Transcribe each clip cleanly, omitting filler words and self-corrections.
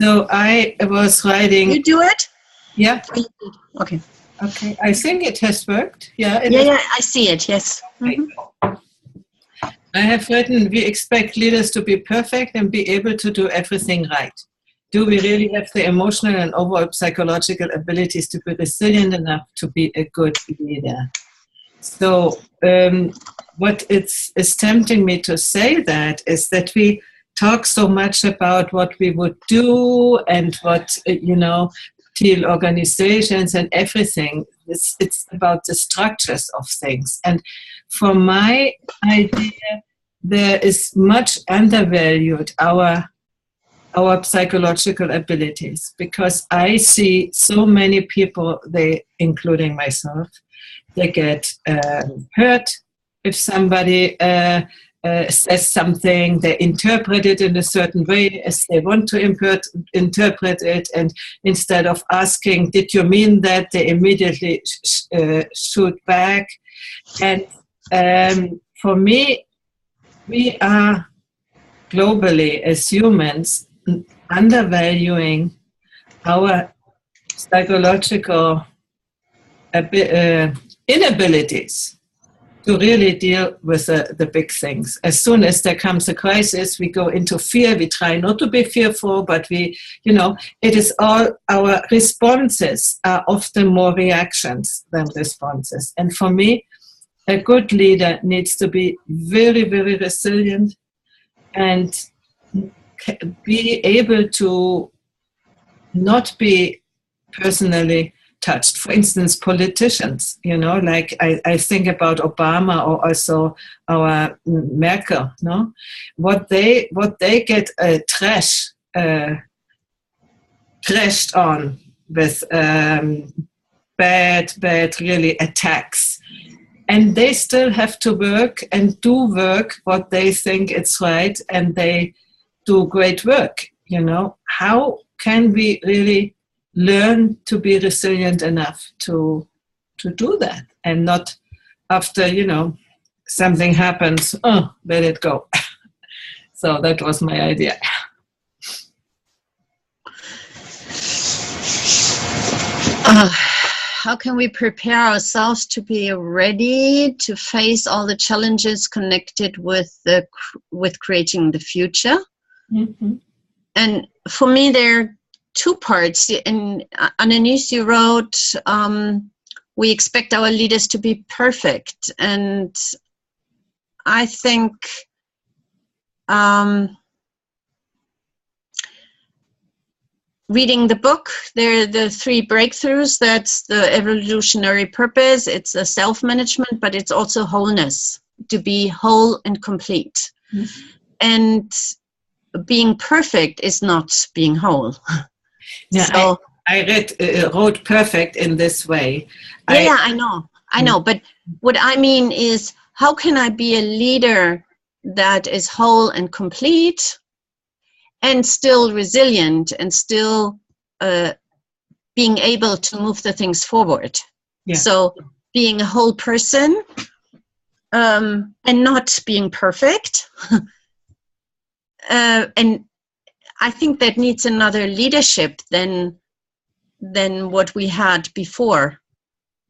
So I was writing. You do it? Yeah. Okay. Okay. I think it has worked. Yeah. Yeah, I see it. Yes. Mm-hmm. I have written, we expect leaders to be perfect and be able to do everything right. Do we really have the emotional and overall psychological abilities to be resilient enough to be a good leader? So what is tempting me to say that is that we talk so much about what we would do and what, teal organizations and everything. It's about the structures of things. And from my idea, there is much undervalued our psychological abilities, because I see so many people, including myself, they get hurt if somebody says something. They interpret it in a certain way as they want to interpret it, and instead of asking, did you mean that, they immediately shoot back. And for me, we are globally, as humans, undervaluing our psychological inabilities to really deal with the big things. As soon as there comes a crisis, we go into fear. We try not to be fearful, but it is all, our responses are often more reactions than responses. And for me, a good leader needs to be very, very resilient and be able to not be personally touched. For instance, politicians, like I think about Obama, or also our Merkel, no? What they get trashed on with bad really attacks. And they still have to work and do work what they think it's right, and they do great work, How can we really learn to be resilient enough to do that, and not after, something happens, let it go. So that was my idea. How can we prepare ourselves to be ready to face all the challenges connected with creating the future? Mm-hmm. And for me, there are two parts. And underneath you wrote, we expect our leaders to be perfect. And I think reading the book, there are the 3 breakthroughs. That's the evolutionary purpose. It's a self-management, but it's also wholeness, to be whole and complete. Mm-hmm. And being perfect is not being whole. Yeah, so, I wrote perfect in this way. I know. But what I mean is, how can I be a leader that is whole and complete, and still resilient, and still being able to move the things forward? Yeah. So being a whole person, and not being perfect. And I think that needs another leadership than what we had before,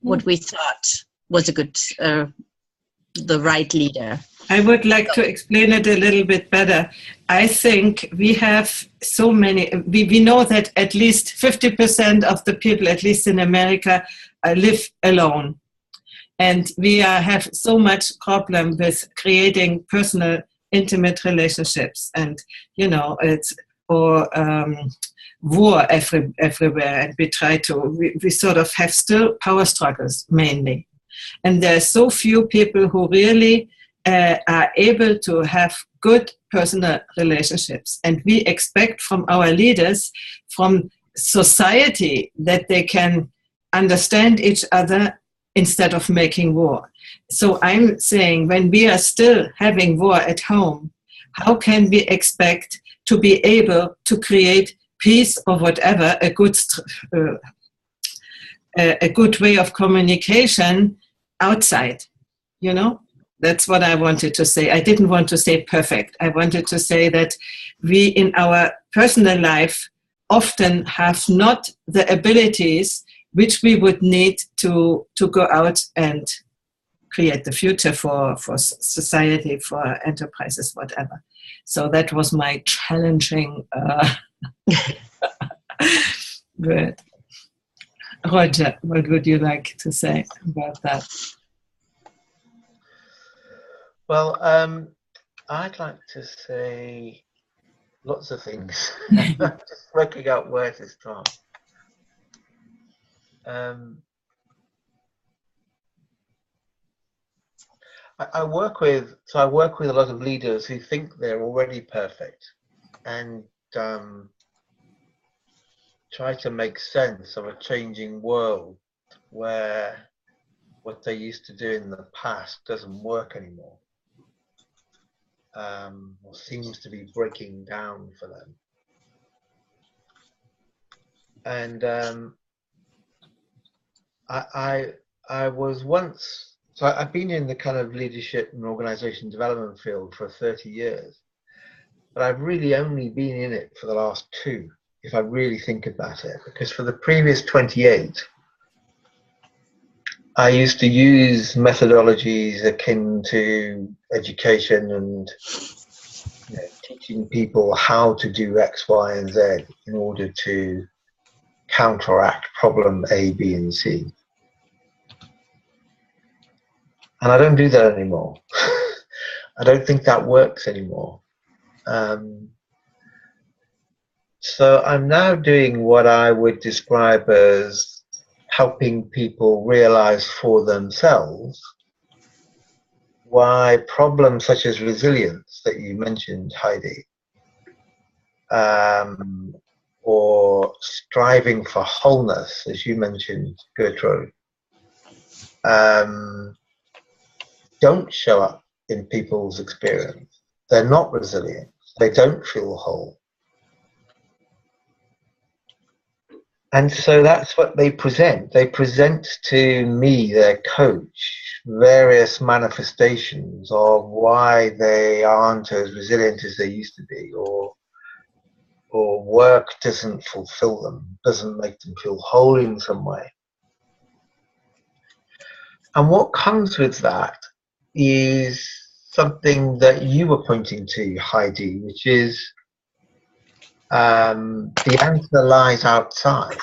what we thought was a good, the right leader. I would like to explain it a little bit better. I think we have so many, we know that at least 50% of the people, at least in America, live alone. And we have so much problem with creating personal, intimate relationships. And, it's war everywhere. And we try to, we sort of have still power struggles mainly. And there are so few people who really are able to have good personal relationships. And we expect from our leaders, from society, that they can understand each other instead of making war. So I'm saying, when we are still having war at home, how can we expect to be able to create peace or whatever, a good way of communication outside, That's what I wanted to say. I didn't want to say perfect. I wanted to say that we, in our personal life, often have not the abilities which we would need to go out and create the future for society, for enterprises, whatever. So that was my challenging word. Roger, what would you like to say about that? Well, I'd like to say lots of things. Just working out where to start. I work with a lot of leaders who think they're already perfect, and try to make sense of a changing world where what they used to do in the past doesn't work anymore, or seems to be breaking down for them. And I was once, so I've been in the kind of leadership and organization development field for 30 years, but I've really only been in it for the last 2, if I really think about it, because for the previous 28, I used to use methodologies akin to education and teaching people how to do X, Y, and Z in order to counteract problem A, B, and C. And I don't do that anymore. I don't think that works anymore. So I'm now doing what I would describe as helping people realize for themselves why problems such as resilience that you mentioned, Heidi, or striving for wholeness, as you mentioned, Gertraud, don't show up in people's experience. They're not resilient. They don't feel whole. And so that's what they present. They present to me, their coach, various manifestations of why they aren't as resilient as they used to be, or work doesn't fulfill them, doesn't make them feel whole in some way. And what comes with that is something that you were pointing to, Heidi, which is the answer lies outside.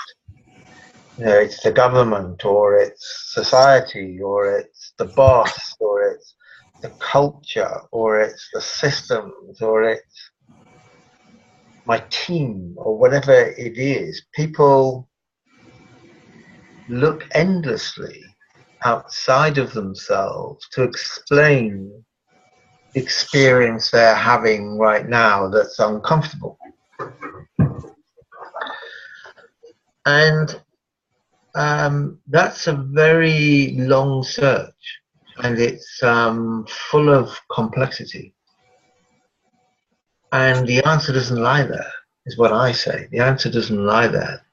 It's the government, or it's society, or it's the boss, or it's the culture, or it's the systems, or it's my team, or whatever it is. People look endlessly outside of themselves to explain the experience they're having right now that's uncomfortable. And that's a very long search, and it's full of complexity. And the answer doesn't lie there, is what I say. The answer doesn't lie there.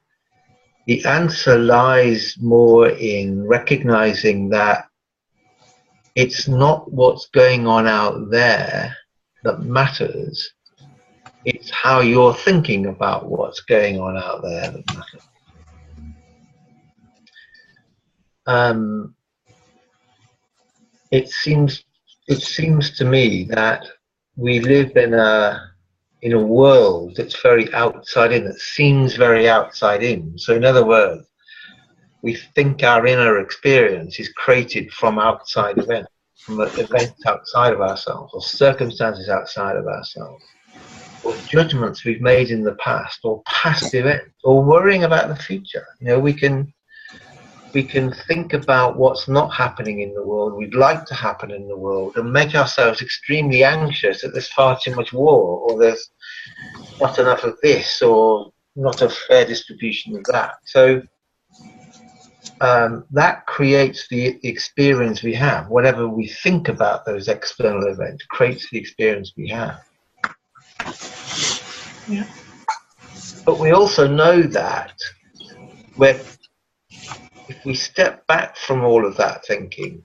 The answer lies more in recognizing that it's not what's going on out there that matters. It's how you're thinking about what's going on out there that matters. It seems to me that we live in a world that's very outside in, that seems very outside in. So in other words, we think our inner experience is created from outside events, from events outside of ourselves, or circumstances outside of ourselves, or judgments we've made in the past, or past events, or worrying about the future. We can think about what's not happening in the world, we'd like to happen in the world, and make ourselves extremely anxious that there's far too much war, or there's not enough of this, or not a fair distribution of that. So that creates the experience we have. Whatever we think about those external events creates the experience we have. Yeah. But we also know that if we step back from all of that thinking,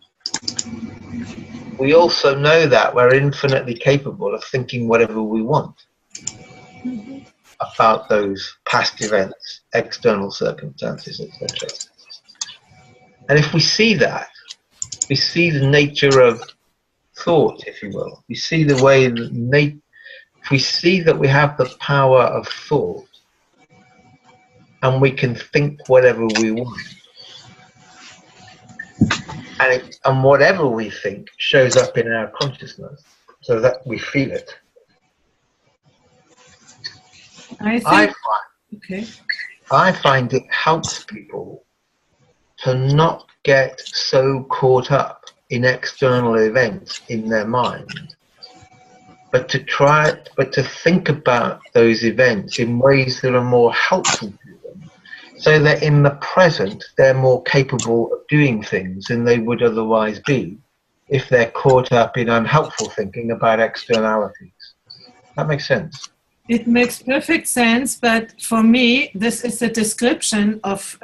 we also know that we're infinitely capable of thinking whatever we want. about those past events, external circumstances, etc. And if we see that, we see the nature of thought, if you will. We see the way that if we see that we have the power of thought and we can think whatever we want, and whatever we think shows up in our consciousness so that we feel it. I find it helps people to not get so caught up in external events in their mind, but to think about those events in ways that are more helpful to them, so that in the present they're more capable of doing things than they would otherwise be if they're caught up in unhelpful thinking about externalities. That makes sense? It makes perfect sense, but for me, this is a description of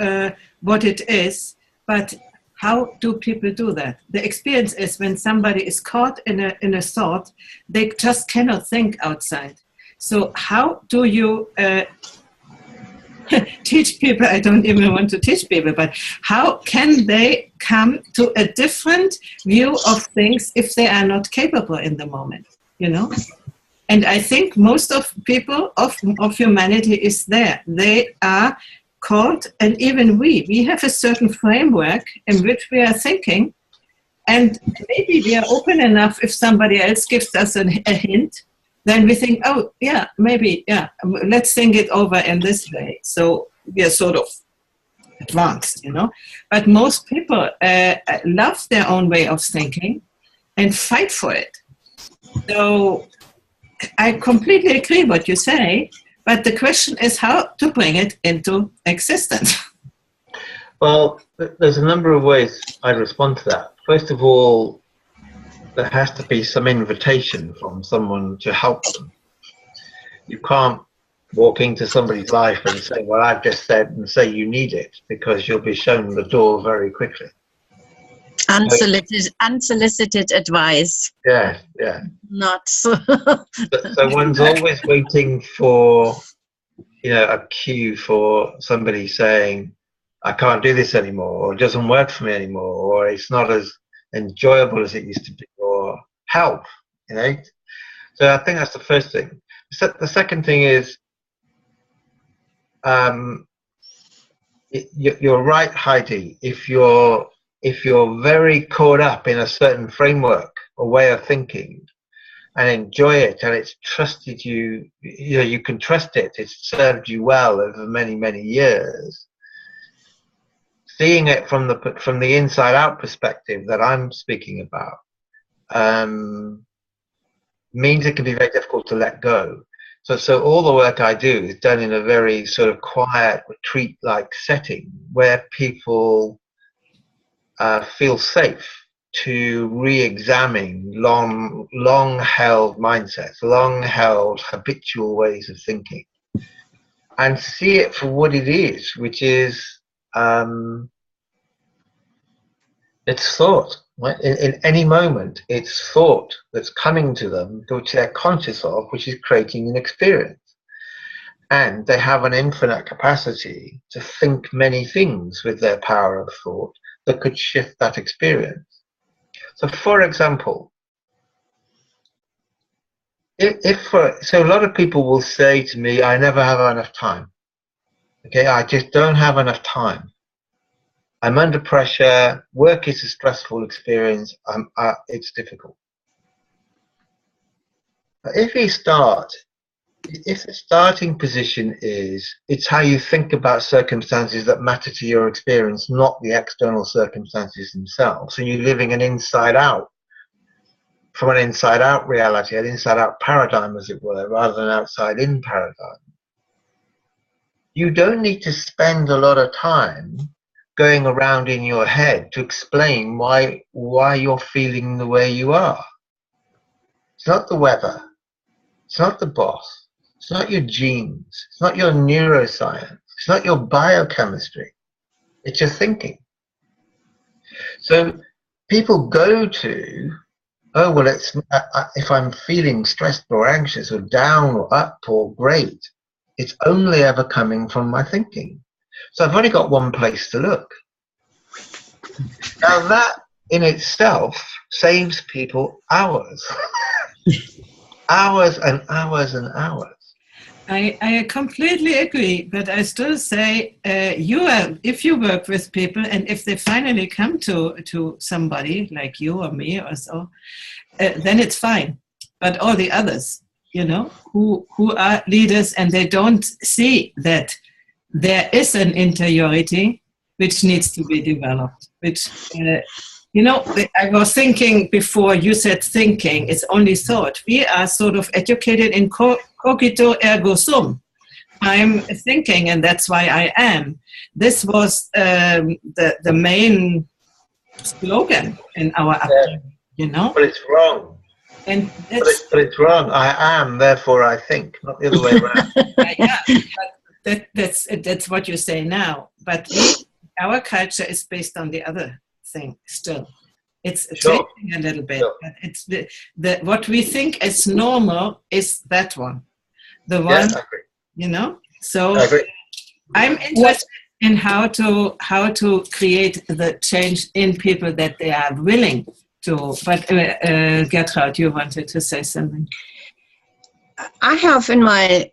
what it is, but how do people do that? The experience is when somebody is caught in a thought, they just cannot think outside. So how do you teach people? I don't even want to teach people, but how can they come to a different view of things if they are not capable in the moment, you know? And I think most of people, of humanity is there. They are caught, and even we have a certain framework in which we are thinking, and maybe we are open enough if somebody else gives us a hint, then we think, oh, yeah, maybe, yeah, let's think it over in this way. So we are sort of advanced, you know. But most people love their own way of thinking and fight for it. So I completely agree what you say, but the question is how to bring it into existence. Well, there's a number of ways I'd respond to that. First of all, there has to be some invitation from someone to help them. You can't walk into somebody's life and say, well, I've just said, and say you need it, because you'll be shown the door very quickly. Unsolicited advice. Yeah, yeah. Not so. So one's always waiting for, you know, a cue for somebody saying, I can't do this anymore, or it doesn't work for me anymore, or it's not as enjoyable as it used to be, or help, you know. So I think that's the first thing. The second thing is, you're right, Heidi. If you're very caught up in a certain framework or way of thinking and enjoy it, and it's trusted you, you know, you can trust it, it's served you well over many, many years, seeing it from the inside out perspective that I'm speaking about means it can be very difficult to let go. So all the work I do is done in a very sort of quiet, retreat-like setting where people feel safe to re-examine long-held mindsets, long-held habitual ways of thinking, and see it for what it is, which is it's thought. Right? In any moment, it's thought that's coming to them, which they're conscious of, which is creating an experience. And they have an infinite capacity to think many things with their power of thought that could shift that experience. So, for example, so a lot of people will say to me, I never have enough time. Okay, I just don't have enough time. I'm under pressure. Work is a stressful experience. It's difficult. But if the starting position is, it's how you think about circumstances that matter to your experience, not the external circumstances themselves. So you're living an inside-out, from an inside-out reality, an inside-out paradigm, as it were, rather than outside-in paradigm. You don't need to spend a lot of time going around in your head to explain why you're feeling the way you are. It's not the weather. It's not the boss. It's not your genes. It's not your neuroscience. It's not your biochemistry. It's your thinking. So people go to, oh, well, it's if I'm feeling stressed or anxious or down or up or great, it's only ever coming from my thinking. So I've only got one place to look. Now that in itself saves people hours. Hours and hours and hours. I completely agree, but I still say if you work with people and if they finally come to somebody like you or me or so, then it's fine. But all the others, who are leaders and they don't see that there is an interiority which needs to be developed, which, I was thinking before you said thinking, it's only thought. We are sort of educated in cogito ergo sum. I'm thinking and that's why I am. This was the main slogan in our upbringing, But it's wrong. And but it's wrong. I am, therefore I think, not the other way around. But that's what you say now. But our culture is based on the other thing still. It's changing a little bit. But it's the what we think is normal is that one. The one, So I'm interested in how to create the change in people that they are willing to. But Gertraud, you wanted to say something. I have in my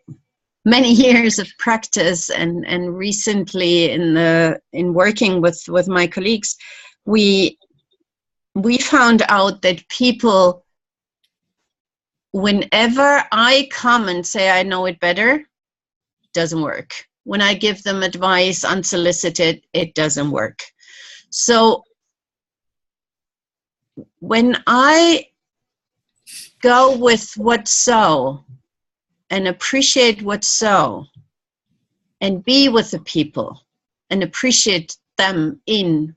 many years of practice and recently in working with my colleagues, we found out that people, whenever I come and say I know it better, doesn't work. When I give them advice unsolicited, it doesn't work. So when I go with what's so and appreciate what's so and be with the people and appreciate them in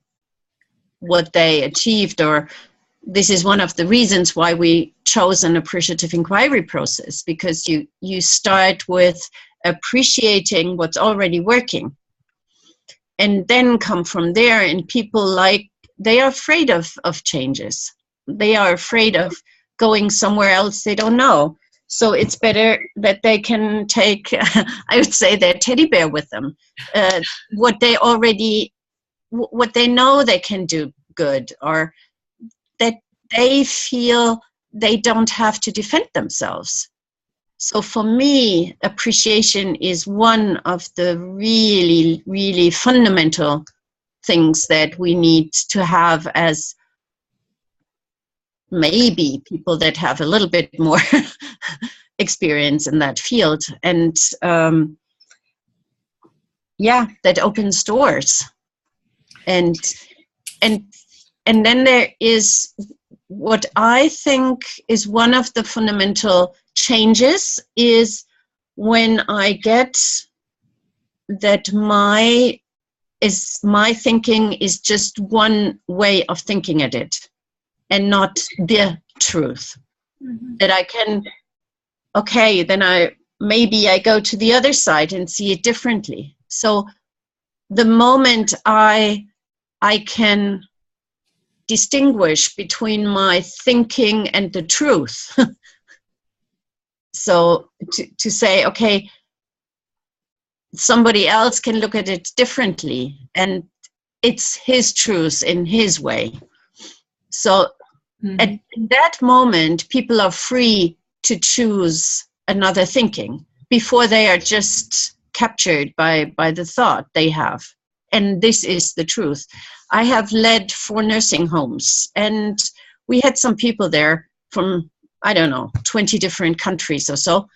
what they achieved, or this is one of the reasons why we chose an appreciative inquiry process, because you start with appreciating what's already working and then come from there. And people they are afraid of changes. They are afraid of going somewhere else they don't know. So it's better that they can take, I would say, their teddy bear with them. What they know they can do good, or that they feel they don't have to defend themselves. So for me, appreciation is one of the really, really fundamental things that we need to have as maybe people that have a little bit more experience in that field. And that opens doors. And then there is what I think is one of the fundamental changes is when I get that my thinking is just one way of thinking at it and not the truth. Mm-hmm. That I can, then I go to the other side and see it differently. So the moment I can distinguish between my thinking and the truth. So to say, somebody else can look at it differently and it's his truth in his way. So at that moment, people are free to choose another thinking before they are just captured by the thought they have. And this is the truth. I have led 4 nursing homes, and we had some people there from, 20 different countries or so.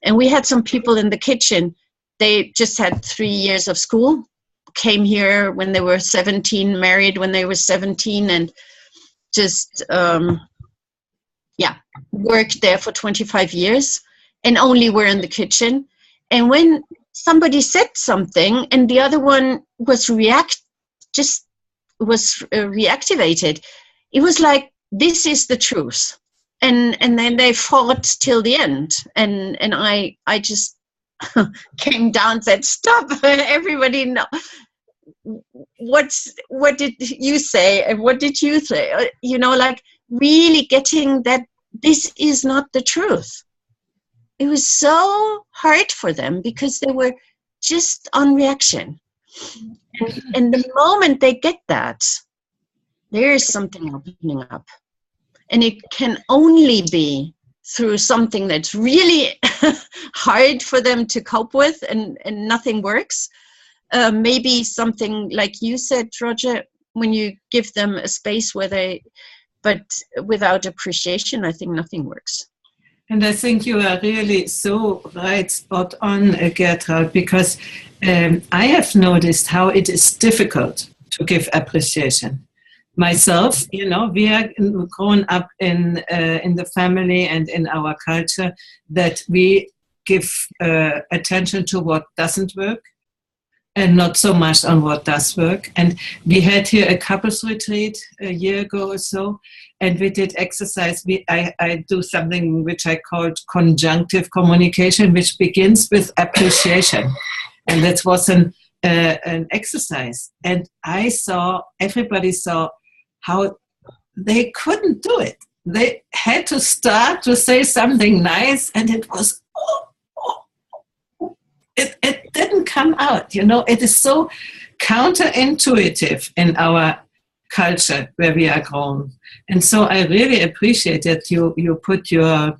And we had some people in the kitchen. They just had 3 years of school, came here when they were 17, married when they were 17, and just, worked there for 25 years and only were in the kitchen. And when somebody said something and the other one was reactivated, it was like, this is the truth. And then they fought till the end. And I just came down and said, stop, everybody know. What did you say and what did you say? Really getting that this is not the truth. it was so hard for them because they were just on reaction. And the moment they get that, there's something opening up. And it can only be through something that's really hard for them to cope with and nothing works. Maybe something like you said, Roger, when you give them a space where they, but without appreciation, I think nothing works. And I think you are really so right, spot on, Gertraud, because I have noticed how it is difficult to give appreciation. Myself, you know, we are grown up in the family and in our culture that we give attention to what doesn't work and not so much on what does work. And we had here a couples retreat a year ago or so, and we did exercise. I do something which I called conjunctive communication, which begins with appreciation. And that was an exercise. And everybody saw how they couldn't do it. They had to start to say something nice, and it was, it didn't come out. You know, it is so counterintuitive in our culture where we are grown. And so I really appreciate that you put your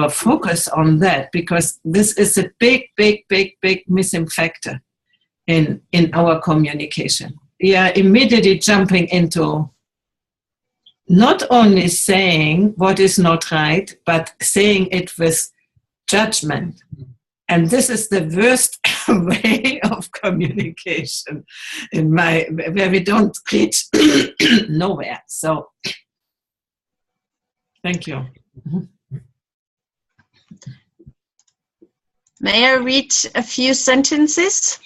focus on that, because this is a big missing factor in our communication. We are immediately jumping into not only saying what is not right, but saying it with judgment. And this is the worst way of communication where we don't reach nowhere. So, thank you. May I read a few sentences?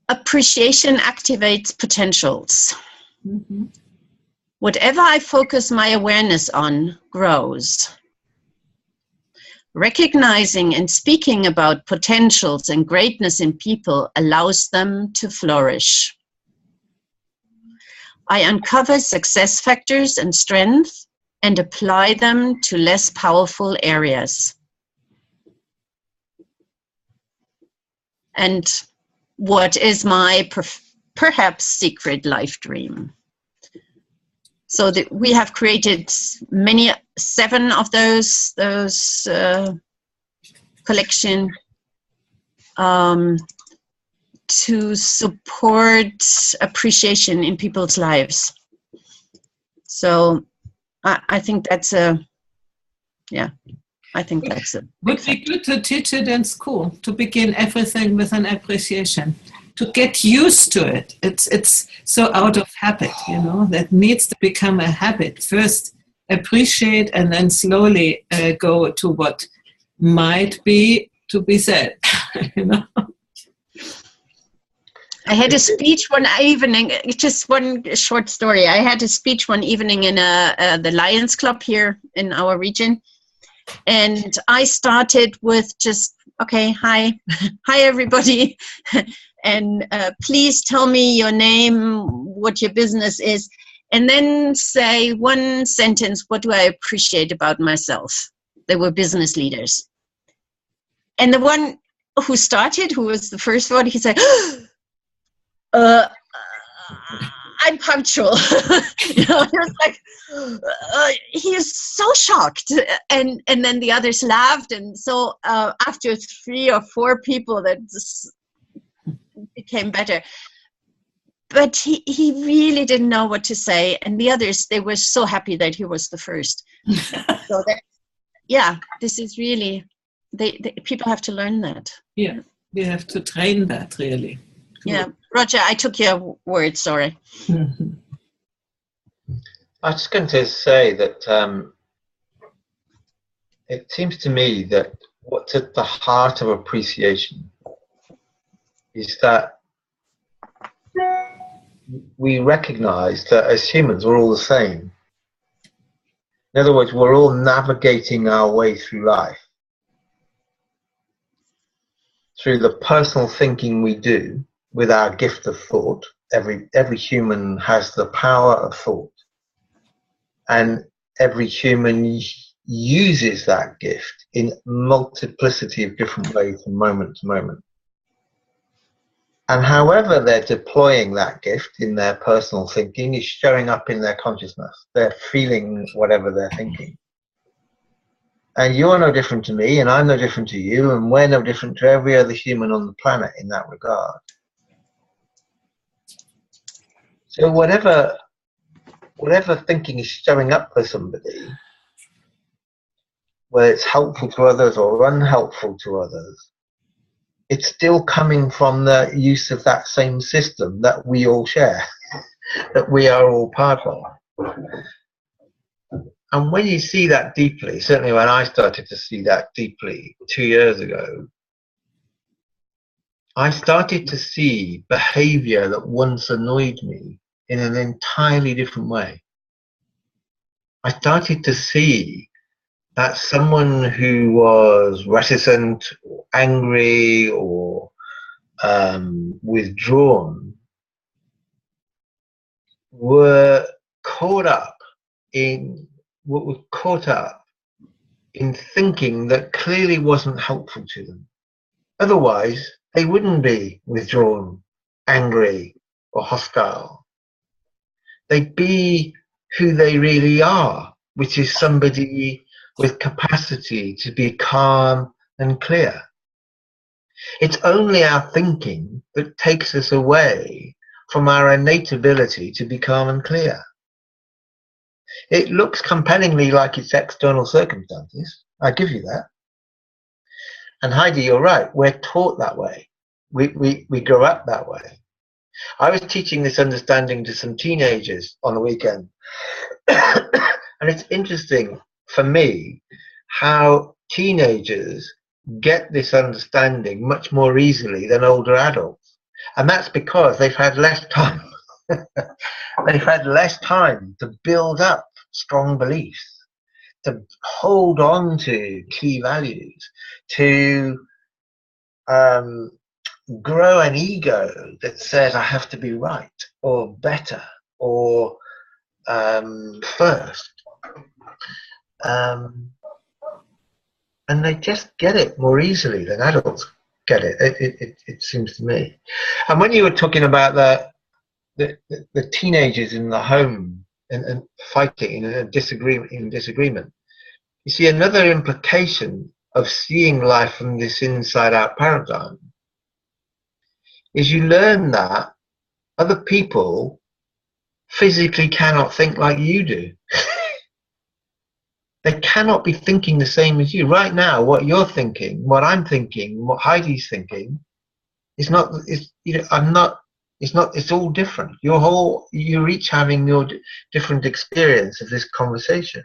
Appreciation activates potentials. Mm-hmm. Whatever I focus my awareness on grows. Recognizing and speaking about potentials and greatness in people allows them to flourish. I uncover success factors and strengths and apply them to less powerful areas. And what is my perhaps secret life dream? So we have created 7 of those collection to support appreciation in people's lives. So I think that's would be good to teach it in school, to begin everything with an appreciation, to get used to it. It's so out of habit, you know, that needs to become a habit. First appreciate and then slowly go to what might be to be said, you know. I had a speech one evening, just one short story. I had a speech one evening in the Lions Club here in our region. And I started with just, okay, hi everybody. And please tell me your name, what your business is. And then say one sentence, what do I appreciate about myself? They were business leaders. And the one who started, who was the first one, he said, I'm punctual. You know, he was like, he is so shocked. And then the others laughed. And so after 3 or 4 people, that just became better. But he really didn't know what to say. And the others, they were so happy that he was the first. So that, yeah, this is really, people have to learn that. Yeah, we have to train that, really. Yeah, Roger, I took your word, sorry. Mm-hmm. I was just going to say that it seems to me that what's at the heart of appreciation is that we recognize that as humans we're all the same. In other words, we're all navigating our way through life through the personal thinking we do with our gift of thought. Every human has the power of thought, and every human uses that gift in multiplicity of different ways from moment to moment. And however they're deploying that gift in their personal thinking is showing up in their consciousness. They're feeling whatever they're thinking. And you're no different to me, and I'm no different to you, and we're no different to every other human on the planet in that regard. So whatever thinking is showing up for somebody, whether it's helpful to others or unhelpful to others, it's still coming from the use of that same system that we all share, that we are all part of. And when you see that deeply, certainly when I started to see that deeply 2 years ago, I started to see behavior that once annoyed me in an entirely different way. I started to see that someone who was reticent or angry or withdrawn were caught up in thinking that clearly wasn't helpful to them. Otherwise, they wouldn't be withdrawn, angry, or hostile. They'd be who they really are, which is somebody with capacity to be calm and clear. It's only our thinking that takes us away from our innate ability to be calm and clear. It looks compellingly like it's external circumstances. I give you that. And Heidi, you're right. We're taught that way. We grow up that way. I was teaching this understanding to some teenagers on the weekend. And it's interesting for me how teenagers get this understanding much more easily than older adults. And that's because they've had less time. They've had less time to build up strong beliefs, to hold on to key values, to grow an ego that says I have to be right or better or first. And they just get it more easily than adults get it. It seems to me. And when you were talking about the teenagers in the home and fighting in a disagreement, you see another implication of seeing life from this inside-out paradigm is you learn that other people physically cannot think like you do. They cannot be thinking the same as you. Right now, what you're thinking, what I'm thinking, what Heidi's thinking, it's all different. You're each having your different experience of this conversation.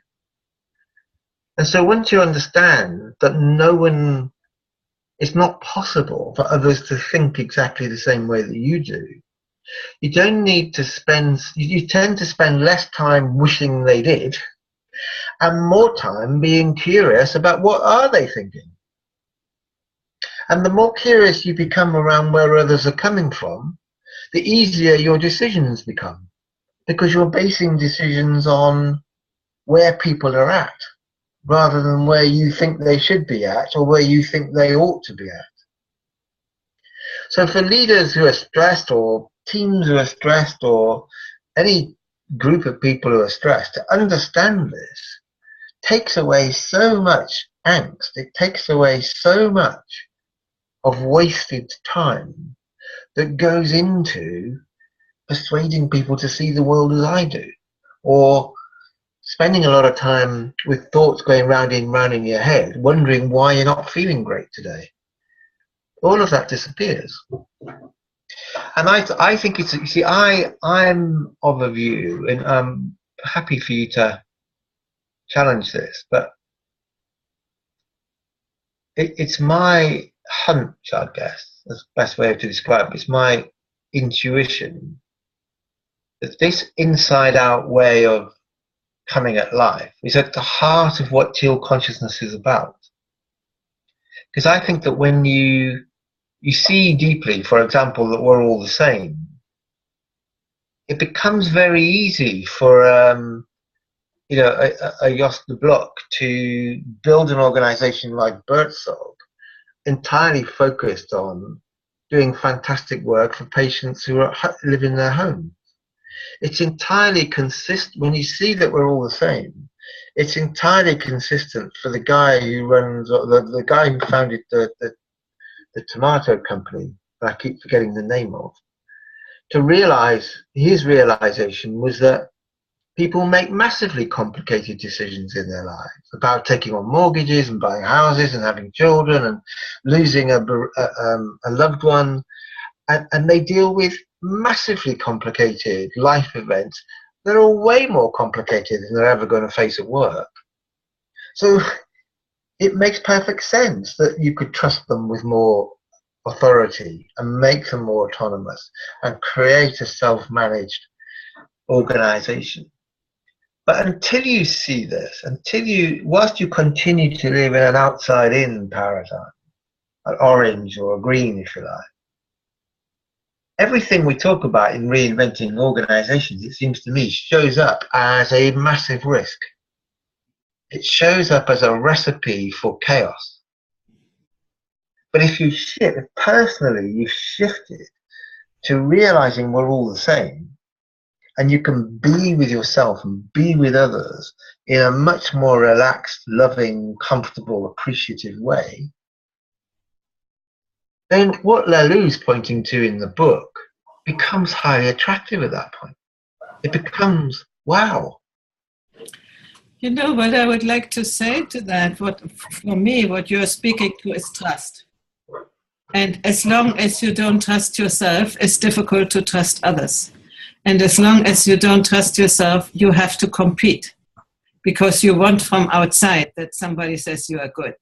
And so once you understand that it's not possible for others to think exactly the same way that you do, you tend to spend less time wishing they did and more time being curious about what are they thinking. And the more curious you become around where others are coming from, the easier your decisions become, because you're basing decisions on where people are at rather than where you think they should be at or where you think they ought to be at. So for leaders who are stressed, or teams who are stressed, or any group of people who are stressed, to understand this takes away so much angst. It takes away so much of wasted time that goes into persuading people to see the world as I do, or spending a lot of time with thoughts going round in your head, wondering why you're not feeling great today. All of that disappears. And I think it's, you see, I'm of a view, and I'm happy for you to challenge this, but it's my hunch, I guess, that's the best way to describe it. It's my intuition that this inside-out way of coming at life is at the heart of what teal consciousness is about. Because I think that when you see deeply, for example, that we're all the same, it becomes very easy for you know, a Jos de Blok to build an organization like Bertzog, entirely focused on doing fantastic work for patients who live in their home. It's entirely consistent. When you see that we're all the same, it's entirely consistent for the guy who runs, the guy who founded the tomato company that I keep forgetting the name of, to realize, his realization was that people make massively complicated decisions in their lives about taking on mortgages and buying houses and having children and losing a loved one. And they deal with massively complicated life events that are way more complicated than they're ever going to face at work. So it makes perfect sense that you could trust them with more authority and make them more autonomous and create a self-managed organization. But until you see this, whilst you continue to live in an outside-in paradigm, an orange or a green, if you like, everything we talk about in reinventing organizations, it seems to me, shows up as a massive risk. It shows up as a recipe for chaos. But if you shift, personally, you've shifted to realizing we're all the same, and you can be with yourself and be with others in a much more relaxed, loving, comfortable, appreciative way, then what Lelou's pointing to in the book becomes highly attractive at that point. It becomes, wow. You know what I would like to say to that, for me, what you're speaking to is trust. And as long as you don't trust yourself, it's difficult to trust others. And as long as you don't trust yourself, you have to compete because you want from outside that somebody says you are good.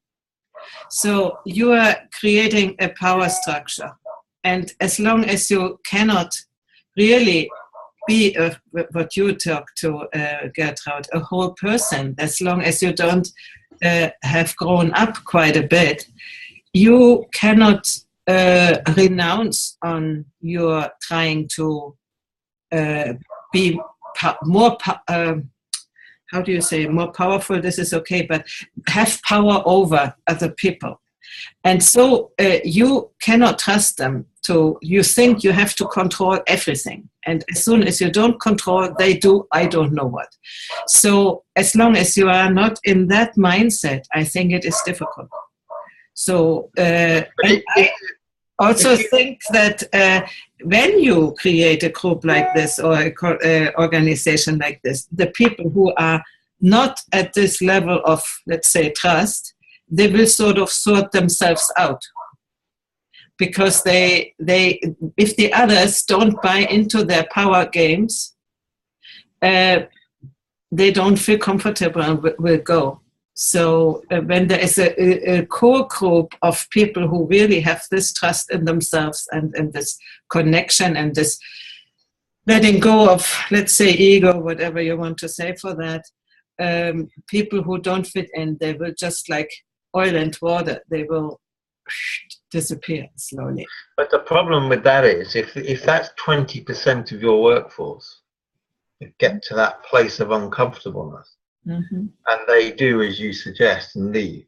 So you are creating a power structure. And as long as you cannot really be, what you talk to, Gertraud, a whole person, as long as you don't have grown up quite a bit, you cannot renounce on your trying to be more, how do you say, more powerful, this is okay, but have power over other people. And so you cannot trust them. You think you have to control everything. And as soon as you don't control, they do, I don't know what. So as long as you are not in that mindset, I think it is difficult. So and I also think that when you create a group like this or an organization like this, the people who are not at this level of, let's say, trust, they will sort of sort themselves out. Because if the others don't buy into their power games, they don't feel comfortable and will go. So when there is a core group of people who really have this trust in themselves and this connection and this letting go of, let's say, ego, whatever you want to say for that, people who don't fit in, they will just like oil and water, they will disappear slowly. But the problem with that is, if that's 20% of your workforce, you get to that place of uncomfortableness, and they do as you suggest and leave,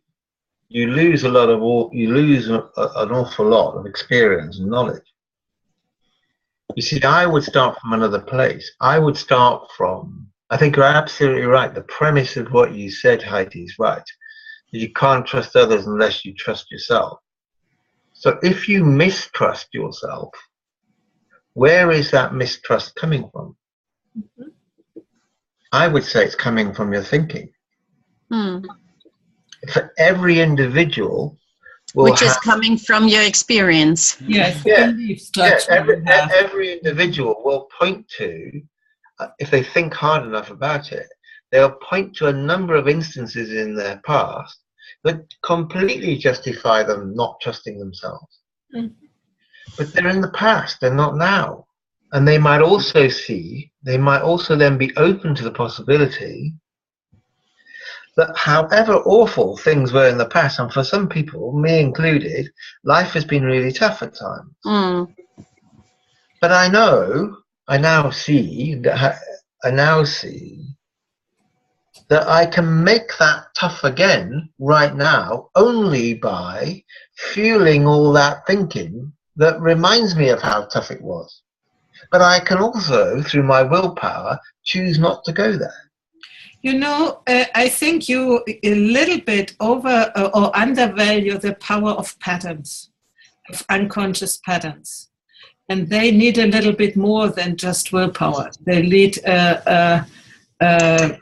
you lose an awful lot of experience and knowledge. You see, I would start from another place. I would start from, I think you're absolutely right. The premise of what you said, Heidi, is right. You can't trust others unless you trust yourself. So if you mistrust yourself, where is that mistrust coming from? I would say it's coming from your thinking. For every individual which is coming from your experience. Yes, every individual will point to, if they think hard enough about it, they'll point to a number of instances in their past that completely justify them not trusting themselves. But they're in the past, they're not now. And they might also then be open to the possibility that however awful things were in the past, and for some people, me included, life has been really tough at times. But I now see that I can make that tough again right now only by fueling all that thinking that reminds me of how tough it was. But I can also, through my willpower, choose not to go there. You know, I think you a little bit over or undervalue the power of patterns, of unconscious patterns. And they need a little bit more than just willpower. They need a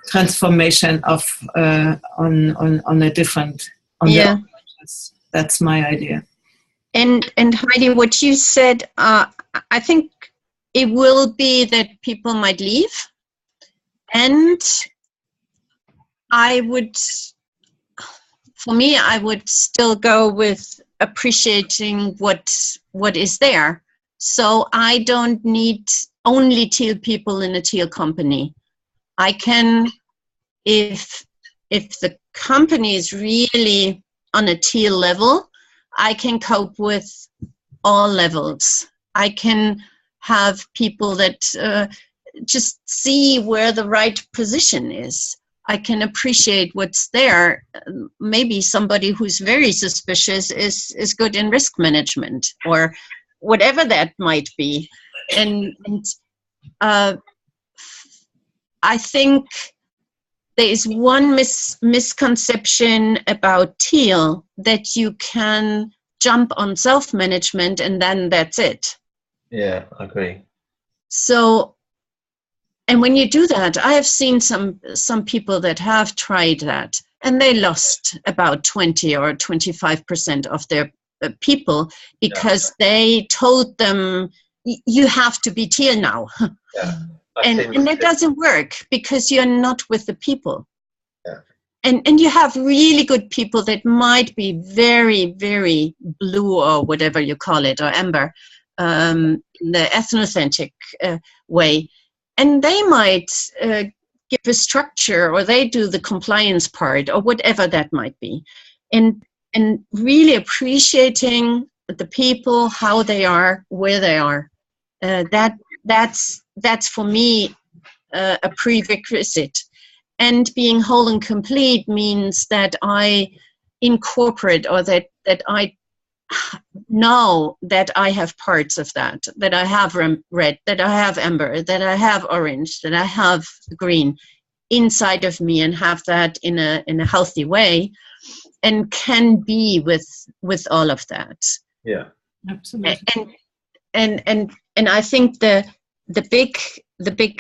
transformation of on a different, on Yeah. That's my idea. And Heidi, what you said, I think it will be that people might leave, and I would still go with appreciating what is there. So I don't need only teal people in a teal company. I can, if the company is really on a teal level, I can cope with all levels. I can have people that just see where the right position is. I can appreciate what's there. Maybe somebody who's very suspicious is good in risk management or whatever that might be. And I think there is one misconception about teal, that you can jump on self-management and then that's it. Yeah, I agree. So, and when you do that, I have seen some people that have tried that, and they lost about 20 or 25% of their people because they told them, you have to be teal now. Yeah. And that doesn't work because you're not with the people. Yeah. And you have really good people that might be very, very blue or whatever you call it, or amber, in the ethnocentric way. And they might give a structure, or they do the compliance part, or whatever that might be. And really appreciating the people, how they are, where they are. That's for me a prerequisite. And being whole and complete means that I incorporate, or that I know that I have parts of that I have red, that I have amber, that I have orange, that I have green inside of me, and have that in a healthy way, and can be with all of that. Yeah, absolutely. And I think the big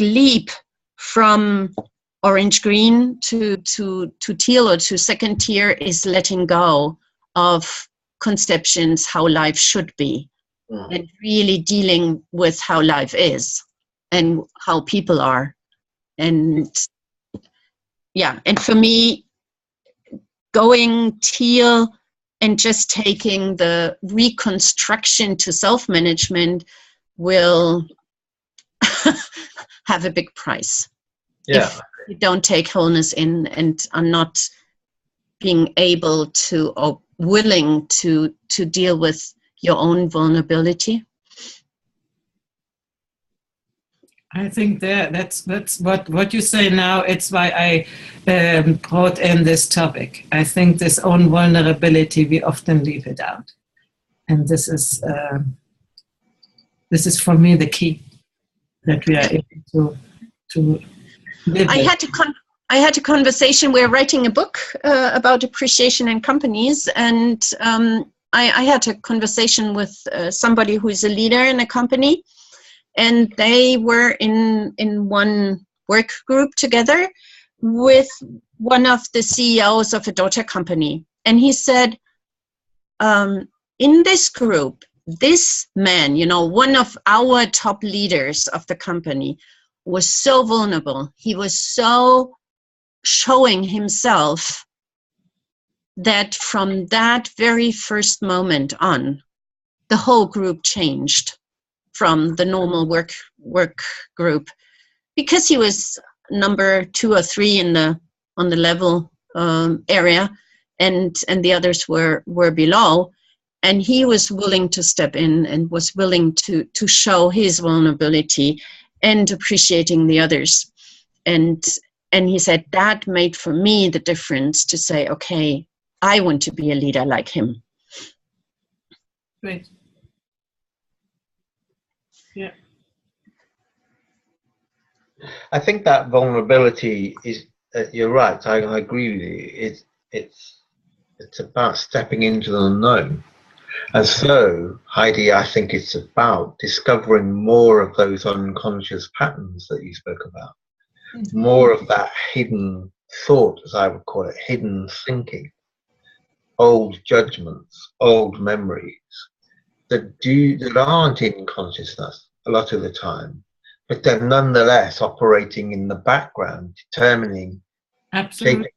leap from orange green to teal or to second tier is letting go of conceptions how life should be, and really dealing with how life is and how people are. And yeah, and for me, going teal and just taking the reconstruction to self-management will have a big price. Yeah. If you don't take wholeness in and are not being able to or willing to deal with your own vulnerability. I think that's what you say now. It's why I brought in this topic. I think this own vulnerability, we often leave it out, and this is for me the key, that we are able to live. I had a conversation. We're writing a book about appreciation in companies, and I had a conversation with somebody who is a leader in a company. And they were in one work group together with one of the CEOs of a daughter company. And he said, in this group, this man, one of our top leaders of the company, was so vulnerable. He was so showing himself that from that very first moment on, the whole group changed from the normal work group, because he was number 2 or 3 on the level area, and the others were below, and he was willing to step in and was willing to show his vulnerability and appreciating the others, and And he said that made for me the difference to say, okay, I want to be a leader like him. Great. Yeah. I think that vulnerability is, you're right, I agree with you. It's about stepping into the unknown. And so, Heidi, I think it's about discovering more of those unconscious patterns that you spoke about. Mm-hmm. More of that hidden thought, as I would call it, hidden thinking, old judgments, old memories that aren't in consciousness a lot of the time, but they're nonetheless operating in the background, determining, absolutely,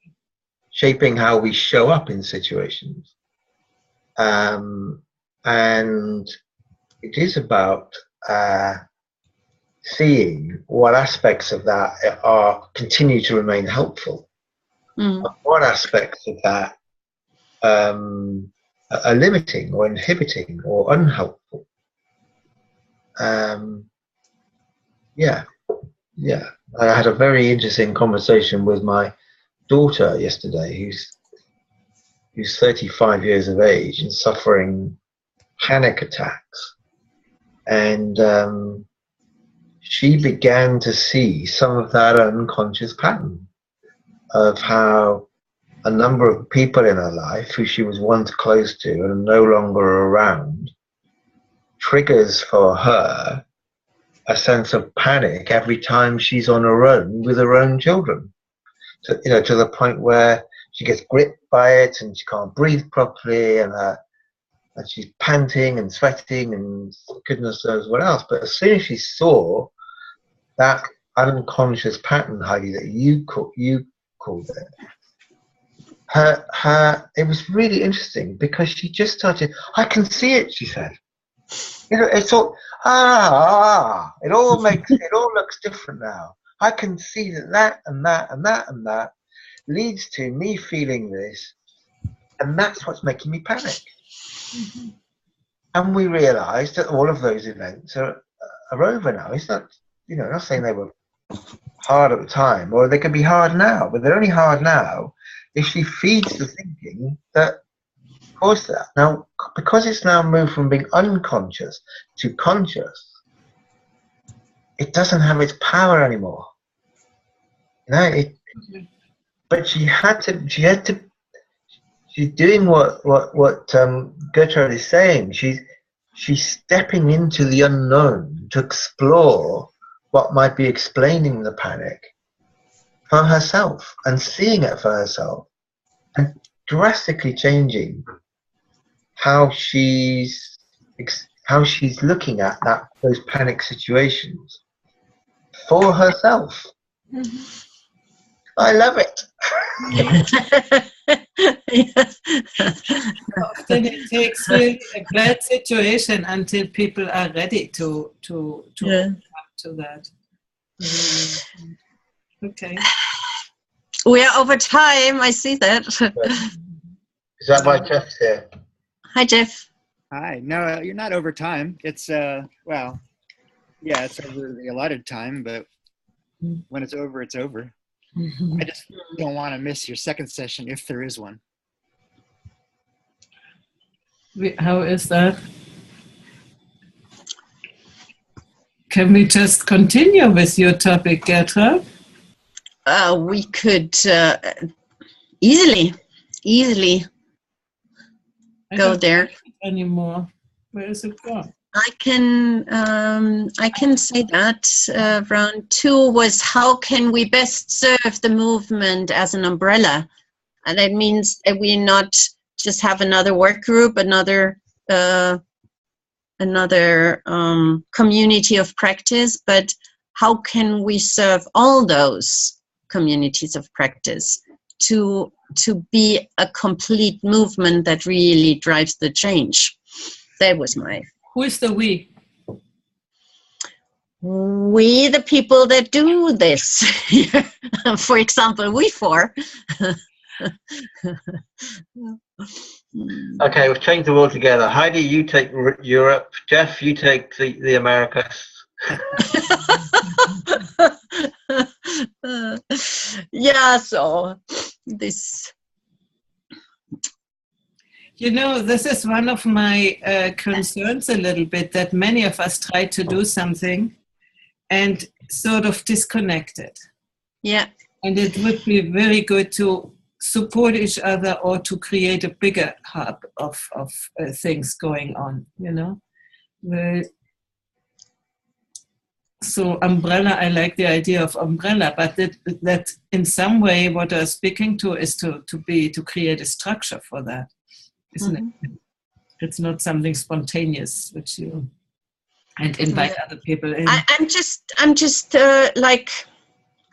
shaping how we show up in situations. And it is about seeing what aspects of that continue to remain helpful, what aspects of that are limiting or inhibiting or unhelpful. I had a very interesting conversation with my daughter yesterday, who's 35 years of age and suffering panic attacks, and she began to see some of that unconscious pattern of how a number of people in her life who she was once close to and no longer around triggers for her a sense of panic every time she's on her own with her own children, to the point where she gets gripped by it and she can't breathe properly, and she's panting and sweating and goodness knows what else. But as soon as she saw that unconscious pattern, Heidi, that you called it, it was really interesting, because she just started, I can see it, she said. It's all, it all looks different now. I can see that and that and that and that leads to me feeling this, and that's what's making me panic. Mm-hmm. And we realised that all of those events are over now. It's not, not saying they were hard at the time, or they can be hard now, but they're only hard now if she feeds the thinking that caused that. Now, because it's now moved from being unconscious to conscious, it doesn't have its power anymore. But she had to. She's doing what Gertraud is saying. She's stepping into the unknown to explore what might be explaining the panic for herself, and seeing it for herself, and drastically changing how she's looking at those panic situations for herself. Mm-hmm. I love it. Often it takes really a bad situation until people are ready to come to that. Okay. We are over time. I see that. Is that why Jeff's here? Hi, Jeff. Hi. No, you're not over time. It's it's over the allotted time, but when it's over, it's over. I just don't want to miss your second session if there is one. How is that? Can we just continue with your topic, Gertraud? We could easily go there. Anymore? Where is it gone? I can say that round 2 was how can we best serve the movement as an umbrella, and that means that we not just have another work group, another community of practice, but how can we serve all those communities of practice to be a complete movement that really drives the change. That was my... Who is the we? We, the people that do this. For example, we 4. Okay, we've changed the world together. Heidi, you take Europe. Jeff, you take the Americas. Yeah, so this. You know, this is one of my concerns a little bit, that many of us try to do something and sort of disconnect it. Yeah. And it would be very good to support each other or to create a bigger hub of things going on, you know. So umbrella, I like the idea of umbrella, but that in some way what I'm speaking to is to create a structure for that, isn't it? It's not something spontaneous, which you and invite other people in. I'm just like,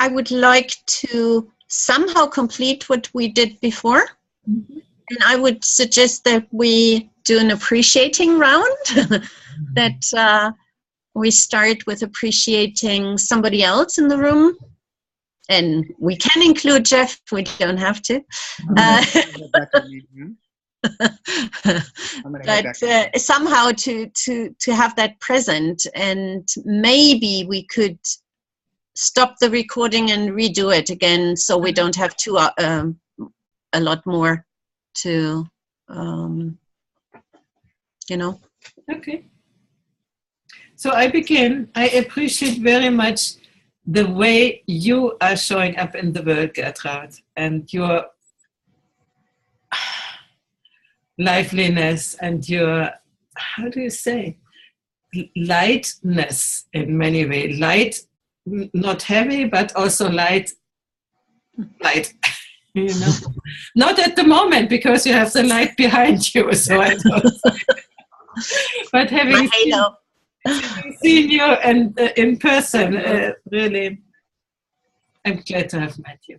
I would like to somehow complete what we did before. And I would suggest that we do an appreciating round, that we start with appreciating somebody else in the room. And we can include Jeff, we don't have to. But somehow to have that present, and maybe we could stop the recording and redo it again, so we don't have a lot more to, you know. Okay. So I begin. I appreciate very much the way you are showing up in the world, Gertraud, and your liveliness and your, how do you say, lightness in many ways. Light, not heavy, but also light, you know. Not at the moment, because you have the light behind you, so I don't. But having seen you and in person, really, I'm glad to have met you.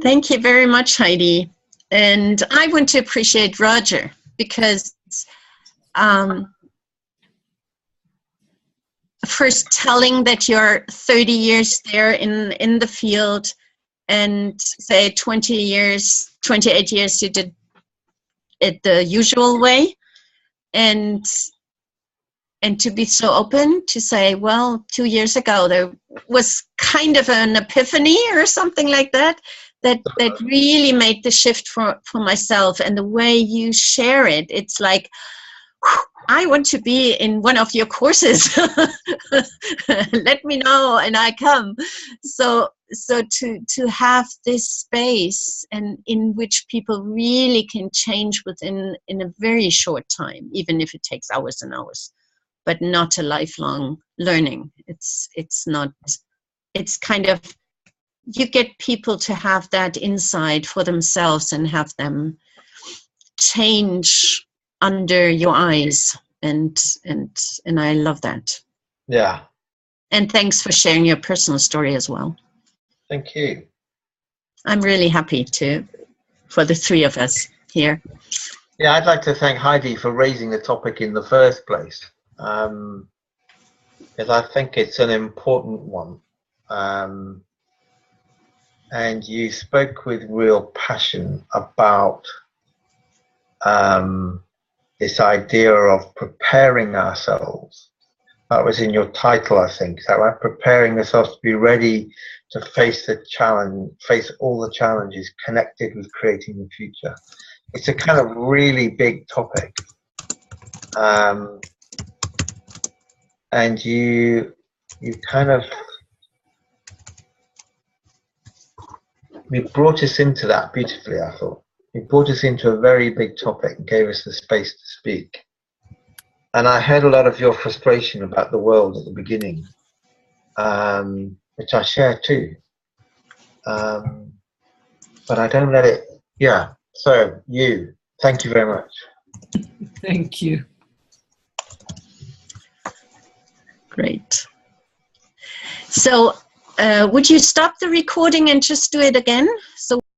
Thank you very much, Heidi. And I want to appreciate Roger, because first telling that you're 30 years there in the field, and say 28 years you did it the usual way, and to be so open to say, well, 2 years ago there was kind of an epiphany or something like that really made the shift for myself. And the way you share it, it's like, I want to be in one of your courses. Let me know and I come. So to have this space, and in which people really can change in a very short time, even if it takes hours and hours, but not a lifelong learning. It's not, it's kind of, you get people to have that insight for themselves and have them change under your eyes, and I love that. Yeah. And thanks for sharing your personal story as well. Thank you. I'm really happy for the three of us here. Yeah, I'd like to thank Heidi for raising the topic in the first place, because I think it's an important one. And you spoke with real passion about this idea of preparing ourselves. That was in your title, I think. Is that right? Preparing ourselves to be ready to face the challenge, face all the challenges connected with creating the future. It's a kind of really big topic. And you kind of, you brought us into that beautifully, I thought. You brought us into a very big topic and gave us the space to speak. And I heard a lot of your frustration about the world at the beginning, which I share too. But I don't let it, yeah. So thank you very much. Thank you. Great. So would you stop the recording and just do it again? So